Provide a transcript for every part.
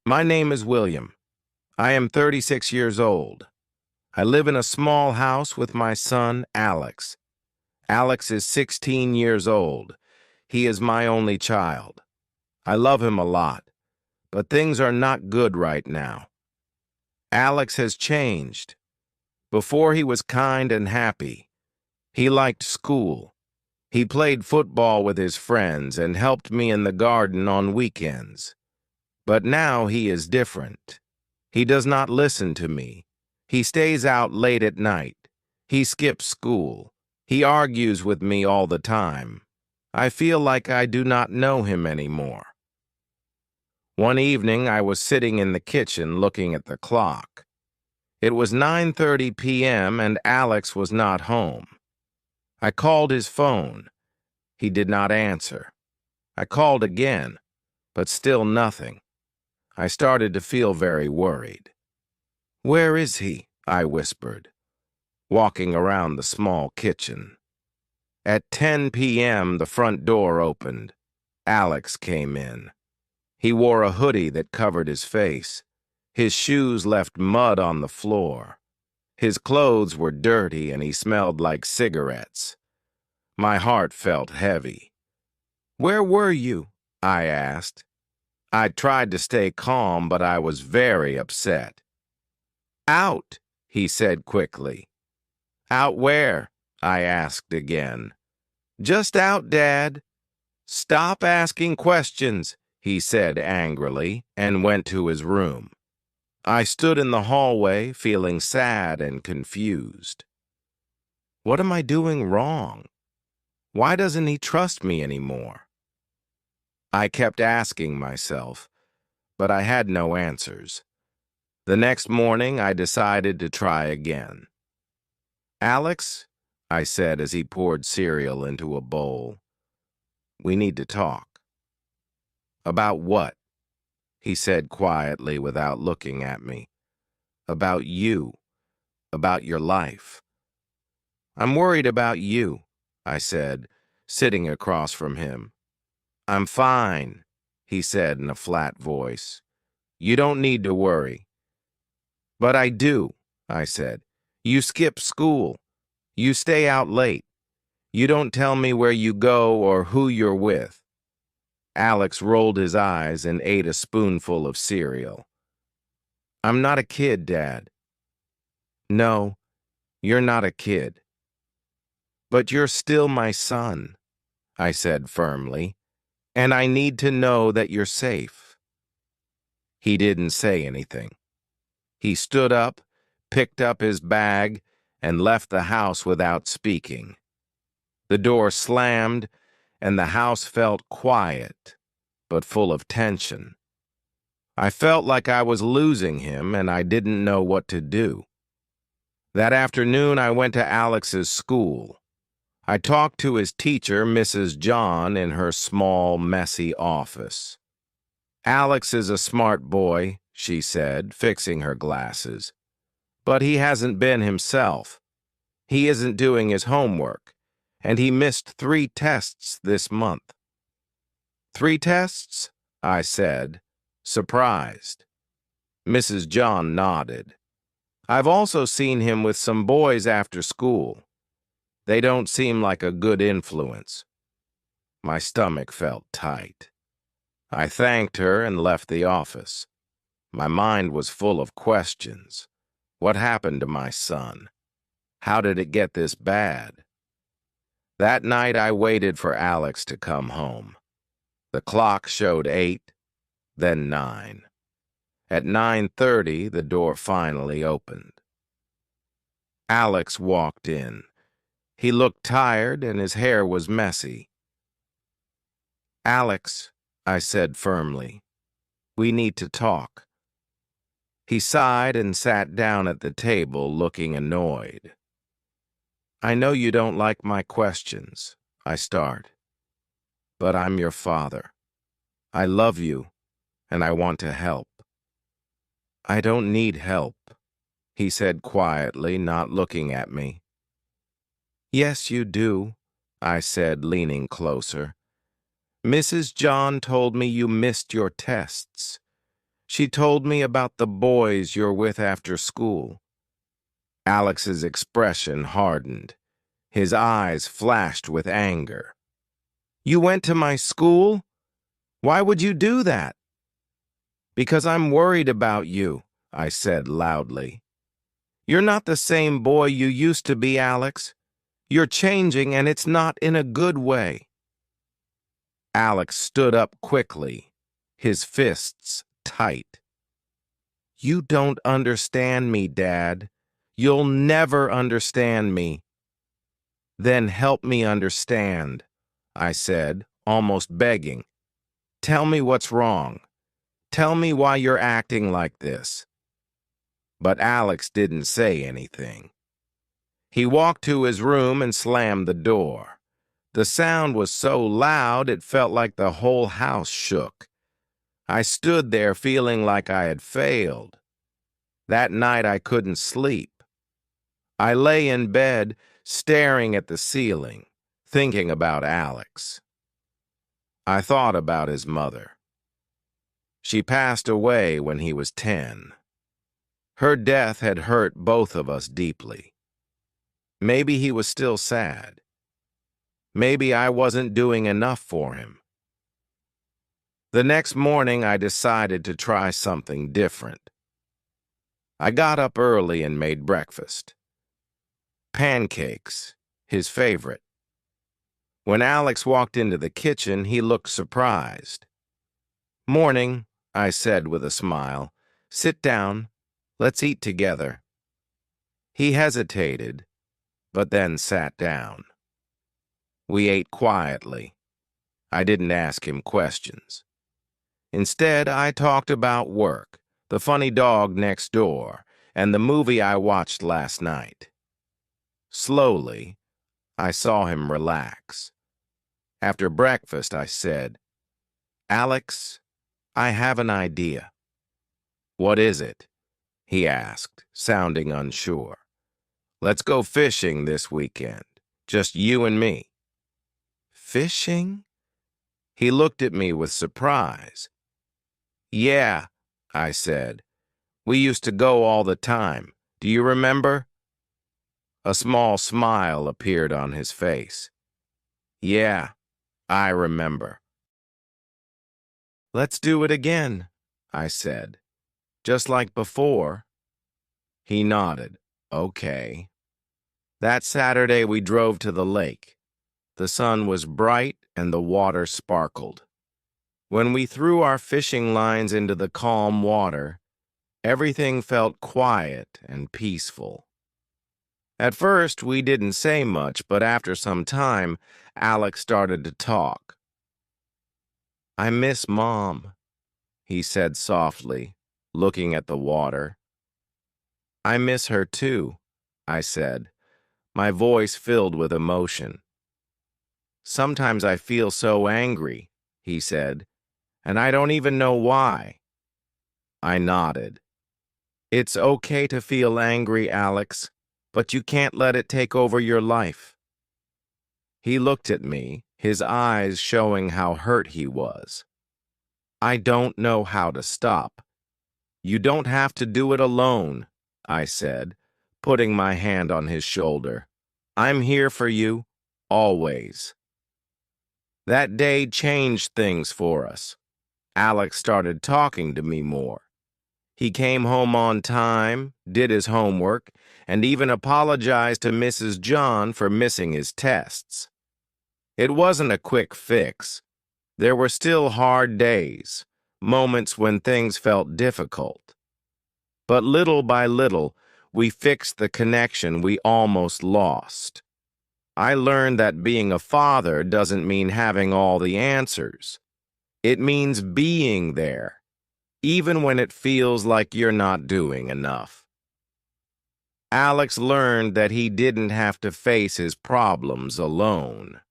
My name is William. I am 36 years old. I live in a small house with my son, Alex. Alex is 16 years old. He is my only child. I love him a lot, but things are not good right now. Alex has changed. Before he was kind and happy. He liked school. He played football with his friends and helped me in the garden on weekends. But now he is different. He does not listen to me. He stays out late at night. He skips school. He argues with me all the time. I feel like I do not know him anymore. One evening, I was sitting in the kitchen looking at the clock. It was 9:30 p.m. and Alex was not home. I called his phone. He did not answer. I called again, but still nothing. I started to feel very worried. "Where is he?" I whispered, walking around the small kitchen. At 10 p.m., the front door opened. Alex came in. He wore a hoodie that covered his face. His shoes left mud on the floor. His clothes were dirty and he smelled like cigarettes. My heart felt heavy. "Where were you?" I asked. I tried to stay calm, but I was very upset. "Out," he said quickly. "Out where?" I asked again. "Just out, Dad." "Stop asking questions," he said angrily, and went to his room. I stood in the hallway, feeling sad and confused. What am I doing wrong? Why doesn't he trust me anymore? I kept asking myself, but I had no answers. The next morning, I decided to try again. "Alex," I said as he poured cereal into a bowl, "we need to talk." "About what?" he said quietly without looking at me. "About you. About your life." "I'm worried about you," I said, sitting across from him. "I'm fine," he said in a flat voice. "You don't need to worry." "But I do," I said. "You skip school. You stay out late. You don't tell me where you go or who you're with." Alex rolled his eyes and ate a spoonful of cereal. "I'm not a kid, Dad." "No, you're not a kid." "But you're still my son," I said firmly, "and I need to know that you're safe." He didn't say anything. He stood up, picked up his bag, and left the house without speaking. The door slammed, and the house felt quiet, but full of tension. I felt like I was losing him, and I didn't know what to do. That afternoon, I went to Alex's school. I talked to his teacher, Mrs. John, in her small, messy office. "Alex is a smart boy," she said, fixing her glasses. "But he hasn't been himself. He isn't doing his homework, and he missed 3 tests this month." "3 tests?" I said, surprised. Mrs. John nodded. "I've also seen him with some boys after school. They don't seem like a good influence." My stomach felt tight. I thanked her and left the office. My mind was full of questions. What happened to my son? How did it get this bad? That night I waited for Alex to come home. The clock showed 8, then 9. At 9:30, the door finally opened. Alex walked in. He looked tired and his hair was messy. "Alex," I said firmly, "we need to talk." He sighed and sat down at the table, looking annoyed. "I know you don't like my questions," I start, "but I'm your father. I love you, and I want to help." "I don't need help," he said quietly, not looking at me. "Yes, you do," I said, leaning closer. "Mrs. John told me you missed your tests. She told me about the boys you're with after school. Alex's expression hardened. His eyes flashed with anger. You went to my school? Why would you do that? Because I'm worried about you, I said loudly. You're not the same boy you used to be, Alex. You're changing, and it's not in a good way. Alex stood up quickly, his fists tight. You don't understand me, Dad. You'll never understand me. Then help me understand, I said, almost begging. Tell me what's wrong. Tell me why you're acting like this. But Alex didn't say anything. He walked to his room and slammed the door. The sound was so loud it felt like the whole house shook. I stood there feeling like I had failed. That night I couldn't sleep. I lay in bed, staring at the ceiling, thinking about Alex. I thought about his mother. She passed away when he was 10. Her death had hurt both of us deeply. Maybe he was still sad. Maybe I wasn't doing enough for him. The next morning, I decided to try something different. I got up early and made breakfast. Pancakes, his favorite. When Alex walked into the kitchen, he looked surprised. Morning, I said with a smile. Sit down. Let's eat together. He hesitated, but then sat down. We ate quietly. I didn't ask him questions. Instead, I talked about work, the funny dog next door, and the movie I watched last night. Slowly, I saw him relax. After breakfast, I said, Alex, I have an idea. What is it? He asked, sounding unsure. Let's go fishing this weekend, just you and me. Fishing? He looked at me with surprise. Yeah, I said. We used to go all the time. Do you remember? A small smile appeared on his face. Yeah, I remember. Let's do it again, I said. Just like before. He nodded. Okay. That Saturday we drove to the lake. The sun was bright and the water sparkled. When we threw our fishing lines into the calm water, everything felt quiet and peaceful. At first, we didn't say much, but after some time, Alex started to talk. I miss Mom, he said softly, looking at the water. I miss her too, I said, my voice filled with emotion. Sometimes I feel so angry, he said, and I don't even know why. I nodded. It's okay to feel angry, Alex, but you can't let it take over your life. He looked at me, his eyes showing how hurt he was. I don't know how to stop. You don't have to do it alone, I said, putting my hand on his shoulder. I'm here for you, always. That day changed things for us. Alex started talking to me more. He came home on time, did his homework, and even apologized to Mrs. John for missing his tests. It wasn't a quick fix. There were still hard days, moments when things felt difficult. But little by little, we fixed the connection we almost lost. I learned that being a father doesn't mean having all the answers. It means being there, even when it feels like you're not doing enough. Alex learned that he didn't have to face his problems alone.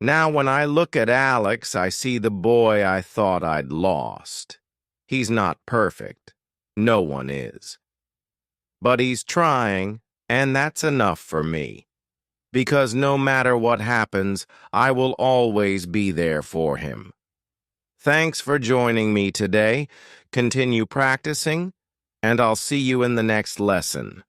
Now when I look at Alex, I see the boy I thought I'd lost. He's not perfect. No one is. But he's trying, and that's enough for me. Because no matter what happens, I will always be there for him. Thanks for joining me today. Continue practicing, and I'll see you in the next lesson.